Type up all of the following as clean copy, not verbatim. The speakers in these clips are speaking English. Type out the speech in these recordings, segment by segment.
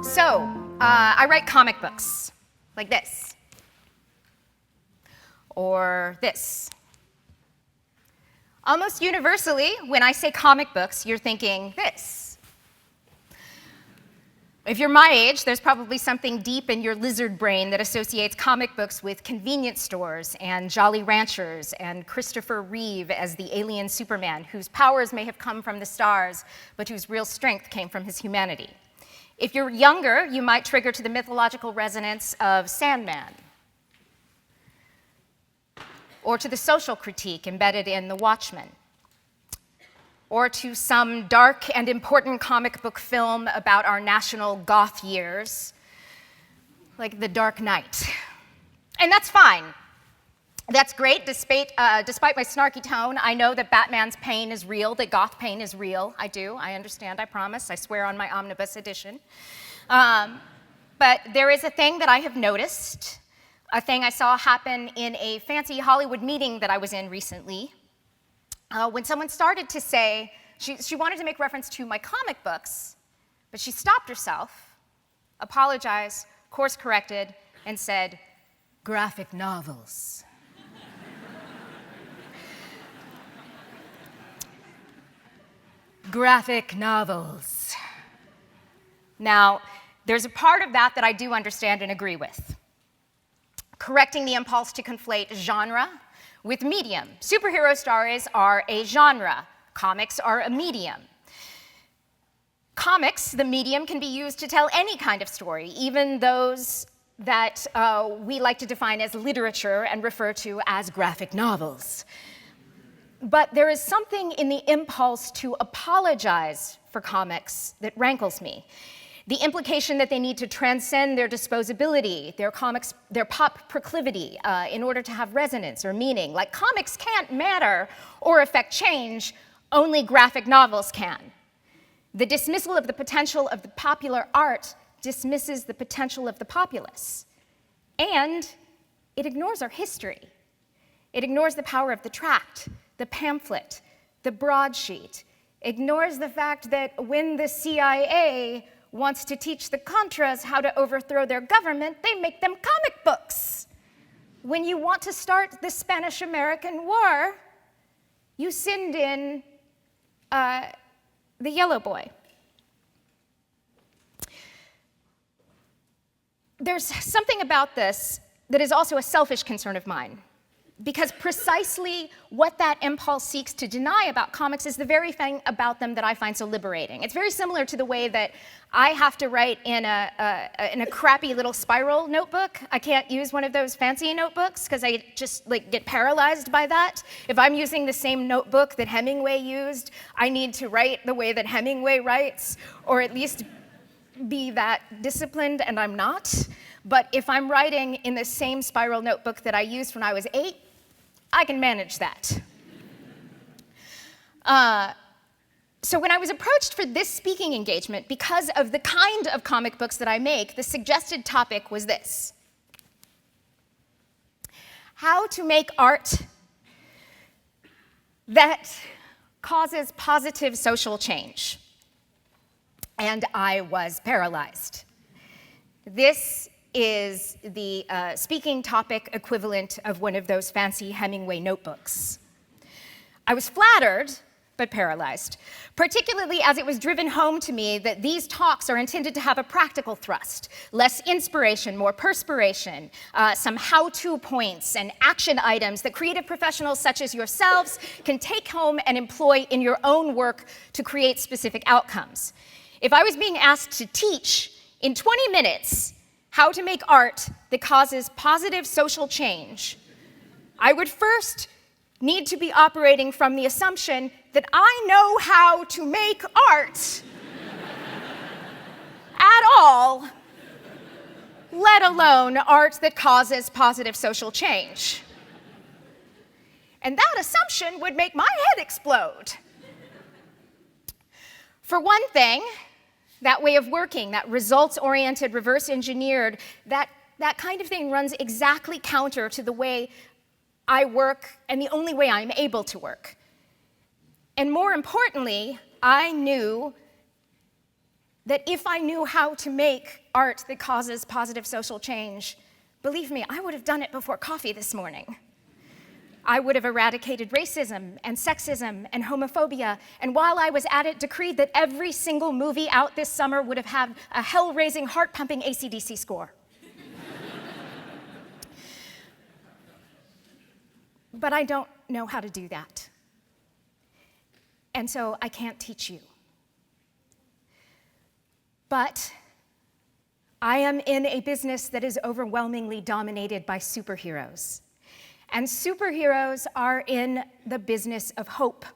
I write comic books, like this, or this. Almost universally, when I say comic books, you're thinking this. If you're my age, there's probably something deep in your lizard brain that associates comic books with convenience stores and Jolly Ranchers and Christopher Reeve as the alien Superman, whose powers may have come from the stars, but whose real strength came from his humanity. If you're younger, you might trigger to the mythological resonance of Sandman, or to the social critique embedded in The Watchmen, or to some dark and important comic book film about our national goth years, like The Dark Knight. And that's fine. That's great. Despite my snarky tone, I know that Batman's pain is real, that goth pain is real. I do. I understand. I promise. I swear on my omnibus edition. But there is a thing that I have noticed, a thing I saw happen in a fancy Hollywood meeting that I was in recently, when someone started to say, she wanted to make reference to my comic books, but she stopped herself, apologized, course corrected, and said, graphic novels. Graphic novels. Now, there's a part of that I do understand and agree with. Correcting the impulse to conflate genre with medium. Superhero stories are a genre. Comics are a medium. Comics, the medium, can be used to tell any kind of story, even those that we like to define as literature and refer to as graphic novels. But there is something in the impulse to apologize for comics that rankles me. The implication that they need to transcend their disposability, their pop proclivity, in order to have resonance or meaning. Like comics can't matter or affect change, only graphic novels can. The dismissal of the potential of the popular art dismisses the potential of the populace. And it ignores our history. It ignores the power of the tract, the pamphlet, the broadsheet. Ignores the fact that when the CIA wants to teach the Contras how to overthrow their government, they make them comic books. When you want to start the Spanish-American War, you send in the Yellow Boy. There's something about this that is also a selfish concern of mine, because precisely what that impulse seeks to deny about comics is the very thing about them that I find so liberating. It's very similar to the way that I have to write in a crappy little spiral notebook. I can't use one of those fancy notebooks because I just get paralyzed by that. If I'm using the same notebook that Hemingway used, I need to write the way that Hemingway writes, or at least be that disciplined, and I'm not. But if I'm writing in the same spiral notebook that I used when I was 8, I can manage that. So when I was approached for this speaking engagement, because of the kind of comic books that I make, the suggested topic was this: how to make art that causes positive social change. And I was paralyzed. This is the speaking topic equivalent of one of those fancy Hemingway notebooks. I was flattered, but paralyzed, particularly as it was driven home to me that these talks are intended to have a practical thrust, less inspiration, more perspiration, some how-to points and action items that creative professionals such as yourselves can take home and employ in your own work to create specific outcomes. If I was being asked to teach in 20 minutes how to make art that causes positive social change, I would first need to be operating from the assumption that I know how to make art at all, let alone art that causes positive social change. And that assumption would make my head explode. For one thing, that way of working, that results-oriented, reverse-engineered, that kind of thing runs exactly counter to the way I work and the only way I'm able to work. And more importantly, I knew that if I knew how to make art that causes positive social change, believe me, I would have done it before coffee this morning. I would have eradicated racism and sexism and homophobia, and while I was at it, decreed that every single movie out this summer would have had a hell-raising, heart-pumping AC/DC score. But I don't know how to do that. And so I can't teach you. But I am in a business that is overwhelmingly dominated by superheroes. And superheroes are in the business of hope.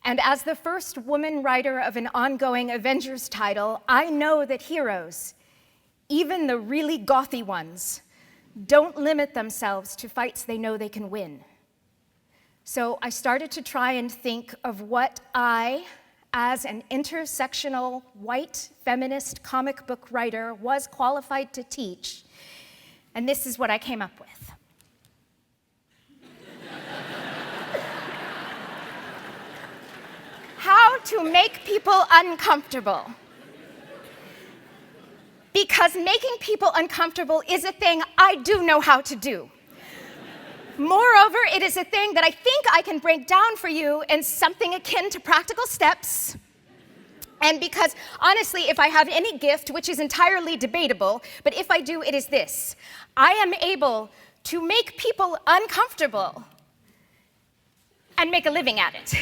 And as the first woman writer of an ongoing Avengers title, I know that heroes, even the really gothy ones, don't limit themselves to fights they know they can win. So I started to try and think of what I, as an intersectional white feminist comic book writer, was qualified to teach. And this is what I came up with. How to make people uncomfortable. Because making people uncomfortable is a thing I do know how to do. Moreover, it is a thing that I think I can break down for you in something akin to practical steps. And because, honestly, if I have any gift, which is entirely debatable, but if I do, it is this. I am able to make people uncomfortable and make a living at it.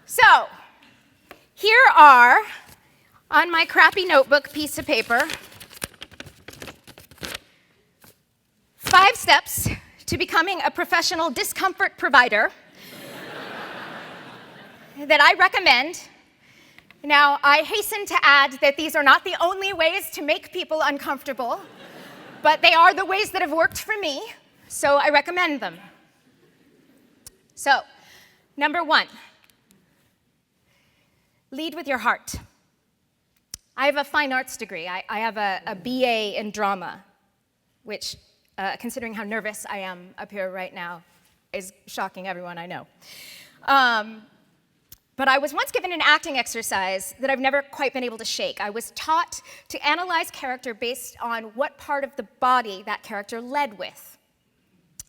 So, here are, on my crappy notebook piece of paper, 5 steps to becoming a professional discomfort provider that I recommend. Now, I hasten to add that these are not the only ways to make people uncomfortable, but they are the ways that have worked for me, so I recommend them. So, number 1, lead with your heart. I have a fine arts degree. I have a BA in drama, which, considering how nervous I am up here right now, is shocking everyone I know. But I was once given an acting exercise that I've never quite been able to shake. I was taught to analyze character based on what part of the body that character led with.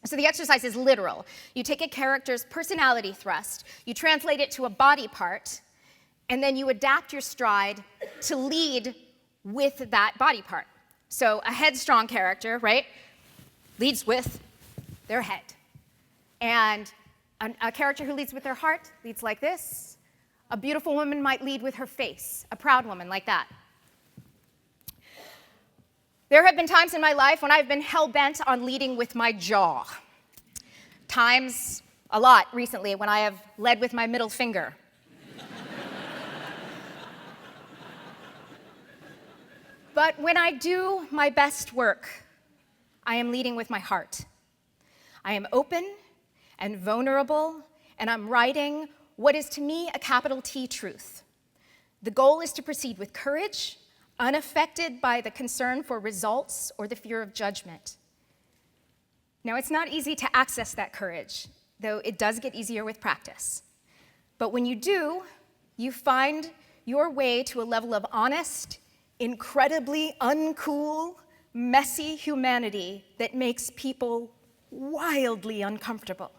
So the exercise is literal. You take a character's personality thrust, you translate it to a body part, and then you adapt your stride to lead with that body part. So a headstrong character, right, leads with their head. And a character who leads with their heart leads like this. A beautiful woman might lead with her face, a proud woman like that. There have been times in my life when I've been hell-bent on leading with my jaw. Times, a lot recently, when I have led with my middle finger. But when I do my best work, I am leading with my heart. I am open and vulnerable, and I'm writing what is to me a capital T truth. The goal is to proceed with courage, unaffected by the concern for results or the fear of judgment. Now, it's not easy to access that courage, though it does get easier with practice. But when you do, you find your way to a level of honest, incredibly uncool, messy humanity that makes people wildly uncomfortable.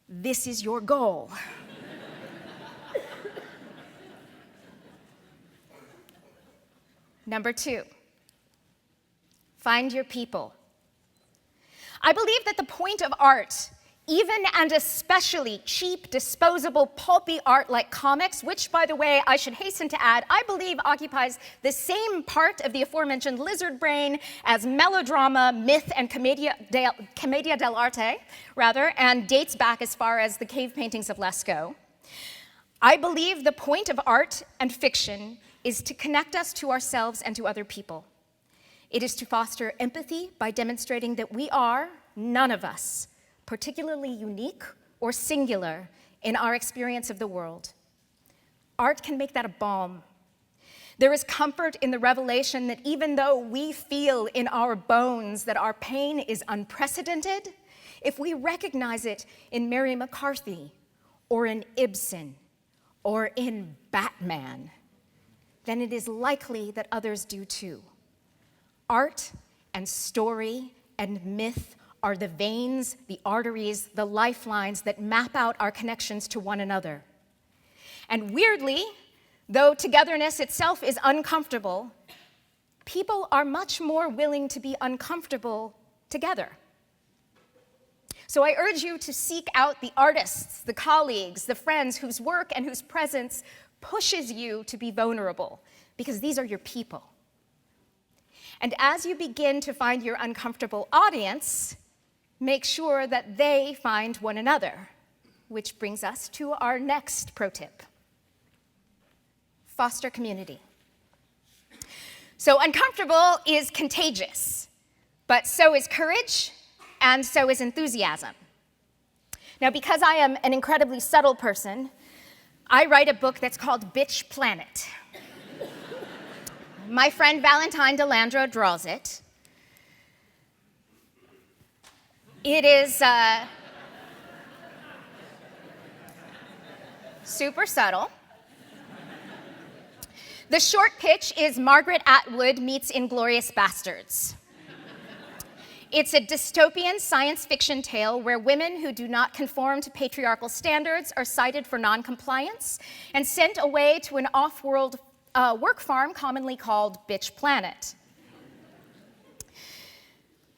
This is your goal. Number 2, find your people. I believe that the point of art, even and especially cheap, disposable, pulpy art like comics, which, by the way, I should hasten to add, I believe occupies the same part of the aforementioned lizard brain as melodrama, myth, and commedia dell'arte, and dates back as far as the cave paintings of Lascaux. I believe the point of art and fiction is to connect us to ourselves and to other people. It is to foster empathy by demonstrating that we are, none of us, particularly unique or singular in our experience of the world. Art can make that a balm. There is comfort in the revelation that even though we feel in our bones that our pain is unprecedented, if we recognize it in Mary McCarthy or in Ibsen, or in Batman, then it is likely that others do too. Art and story and myth are the veins, the arteries, the lifelines that map out our connections to one another. And weirdly, though togetherness itself is uncomfortable, people are much more willing to be uncomfortable together. So I urge you to seek out the artists, the colleagues, the friends whose work and whose presence pushes you to be vulnerable, because these are your people. And as you begin to find your uncomfortable audience, make sure that they find one another, which brings us to our next pro tip. Foster community. So uncomfortable is contagious, but so is courage, and so is enthusiasm. Now, because I am an incredibly subtle person, I write a book that's called Bitch Planet. My friend Valentine DeLandro draws it. It is super subtle. The short pitch is Margaret Atwood meets Inglourious Bastards. It's a dystopian science fiction tale where women who do not conform to patriarchal standards are cited for noncompliance and sent away to an off-world work farm commonly called Bitch Planet.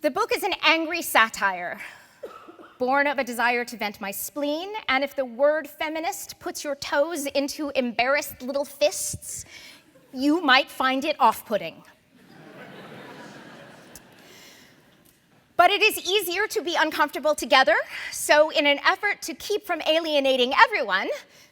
The book is an angry satire, born of a desire to vent my spleen, and if the word feminist puts your toes into embarrassed little fists, you might find it off-putting. But it is easier to be uncomfortable together, so in an effort to keep from alienating everyone,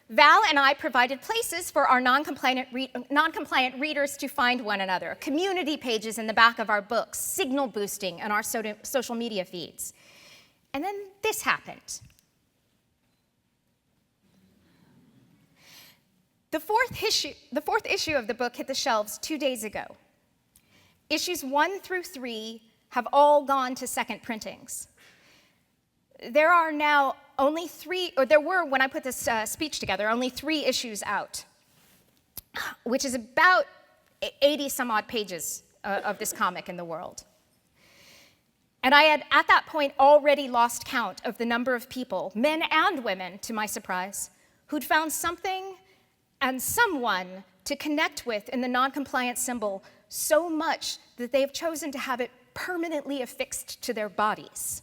Val and I provided places for our non-compliant readers to find one another, community pages in the back of our books, signal boosting in our social media feeds. And then this happened. The fourth issue of the book hit the shelves 2 days ago. Issues 1 through 3 have all gone to second printings. There are now only 3, or there were, when I put this speech together, only 3 issues out, which is about 80 some odd pages of this comic in the world. And I had, at that point, already lost count of the number of people, men and women, to my surprise, who'd found something and someone to connect with in the non-compliant symbol so much that they've chosen to have it permanently affixed to their bodies.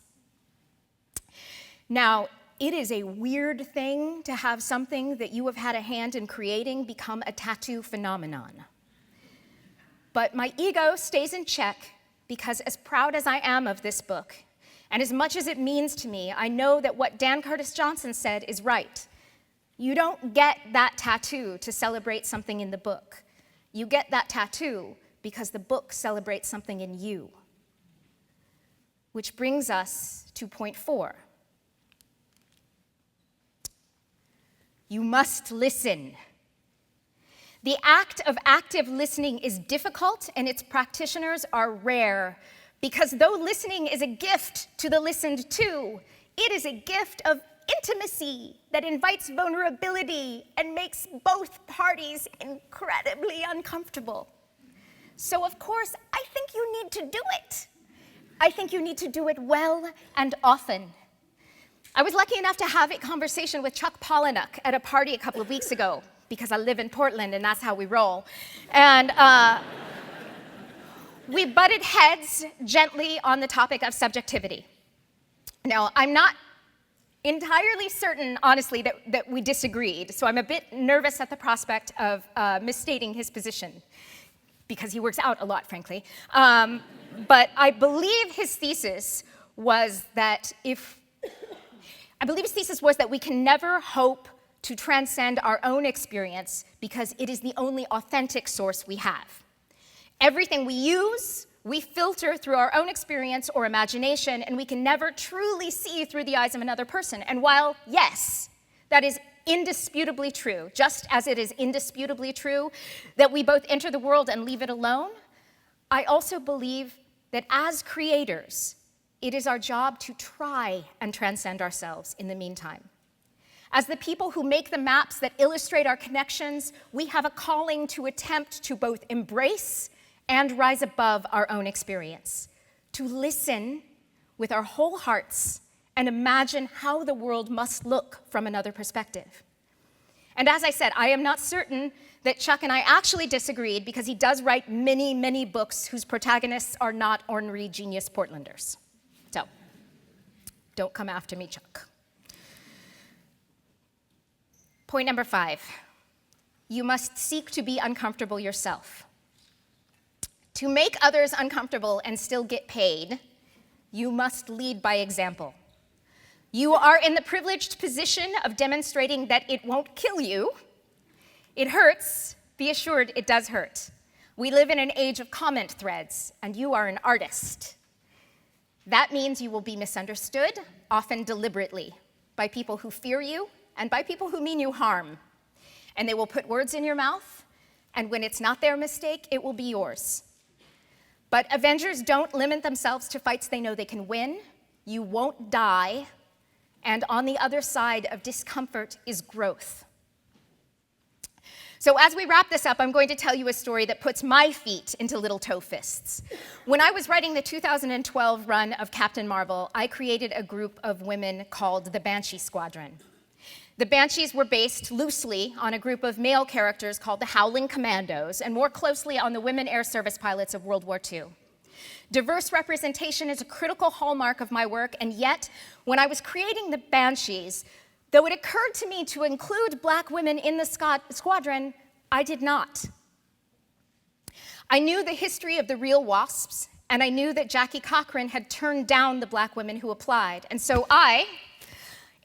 Now, it is a weird thing to have something that you have had a hand in creating become a tattoo phenomenon. But my ego stays in check because as proud as I am of this book, and as much as it means to me, I know that what Dan Curtis Johnson said is right. You don't get that tattoo to celebrate something in the book. You get that tattoo because the book celebrates something in you. Which brings us to point 4. You must listen. The act of active listening is difficult and its practitioners are rare because though listening is a gift to the listened to, it is a gift of intimacy that invites vulnerability and makes both parties incredibly uncomfortable. So of course, I think you need to do it. I think you need to do it well and often. I was lucky enough to have a conversation with Chuck Palahniuk at a party a couple of weeks ago, because I live in Portland and that's how we roll. And we butted heads gently on the topic of subjectivity. Now, I'm not entirely certain, honestly, that we disagreed, so I'm a bit nervous at the prospect of misstating his position, because he works out a lot, frankly. But I believe his thesis was that we can never hope to transcend our own experience because it is the only authentic source we have. Everything we use, we filter through our own experience or imagination, and we can never truly see through the eyes of another person. And while, yes, that is indisputably true, just as it is indisputably true that we both enter the world and leave it alone, I also believe that as creators, it is our job to try and transcend ourselves in the meantime. As the people who make the maps that illustrate our connections, we have a calling to attempt to both embrace and rise above our own experience, to listen with our whole hearts and imagine how the world must look from another perspective. And as I said, I am not certain that Chuck and I actually disagreed, because he does write many, many books whose protagonists are not ornery genius Portlanders. So, don't come after me, Chuck. Point number 5, you must seek to be uncomfortable yourself. To make others uncomfortable and still get paid, you must lead by example. You are in the privileged position of demonstrating that it won't kill you. It hurts. Be assured it does hurt. We live in an age of comment threads, and you are an artist. That means you will be misunderstood, often deliberately, by people who fear you and by people who mean you harm. And they will put words in your mouth, and when it's not their mistake, it will be yours. But Avengers don't limit themselves to fights they know they can win. You won't die, and on the other side of discomfort is growth. So as we wrap this up, I'm going to tell you a story that puts my feet into little toe fists. When I was writing the 2012 run of Captain Marvel, I created a group of women called the Banshee Squadron. The Banshees were based loosely on a group of male characters called the Howling Commandos, and more closely on the women air service pilots of World War II. Diverse representation is a critical hallmark of my work, and yet, when I was creating the Banshees, though it occurred to me to include Black women in the squadron, I did not. I knew the history of the real WASPs, and I knew that Jackie Cochran had turned down the Black women who applied, and so I,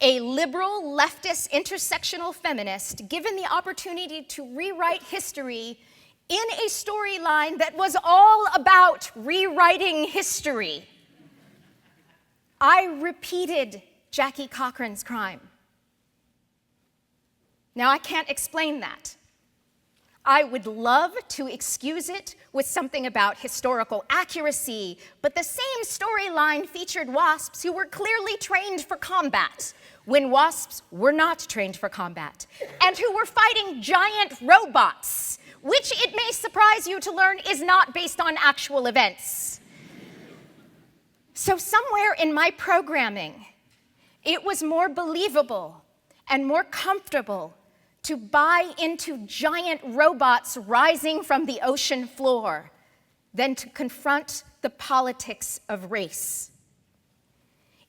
a liberal, leftist, intersectional feminist, given the opportunity to rewrite history in a storyline that was all about rewriting history, I repeated Jackie Cochran's crime. Now, I can't explain that. I would love to excuse it with something about historical accuracy, but the same storyline featured WASPs who were clearly trained for combat when WASPs were not trained for combat, and who were fighting giant robots, which, it may surprise you to learn, is not based on actual events. So somewhere in my programming, it was more believable and more comfortable to buy into giant robots rising from the ocean floor than to confront the politics of race.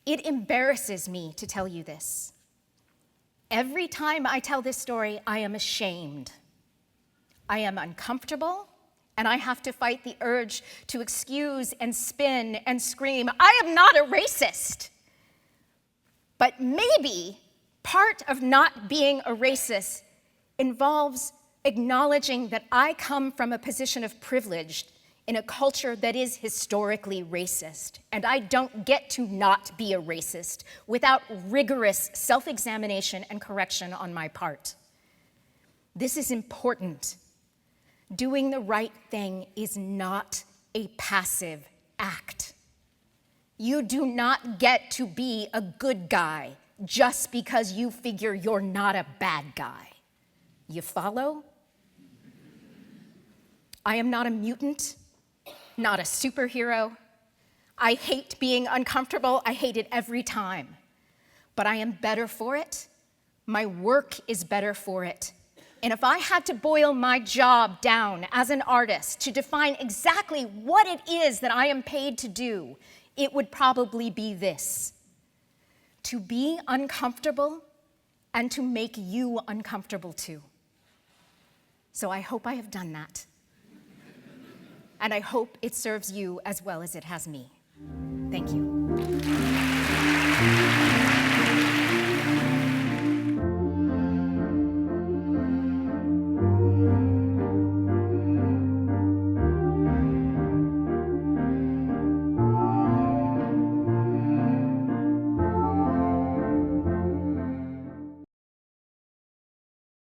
It embarrasses me to tell you this. Every time I tell this story, I am ashamed. I am uncomfortable, and I have to fight the urge to excuse and spin and scream, I am not a racist. But maybe part of not being a racist involves acknowledging that I come from a position of privilege in a culture that is historically racist, and I don't get to not be a racist without rigorous self-examination and correction on my part. This is important. Doing the right thing is not a passive act. You do not get to be a good guy just because you figure you're not a bad guy. You follow? I am not a mutant, not a superhero. I hate being uncomfortable. I hate it every time. But I am better for it. My work is better for it. And if I had to boil my job down as an artist to define exactly what it is that I am paid to do, it would probably be this: to be uncomfortable and to make you uncomfortable too. So I hope I have done that. And I hope it serves you as well as it has me. Thank you.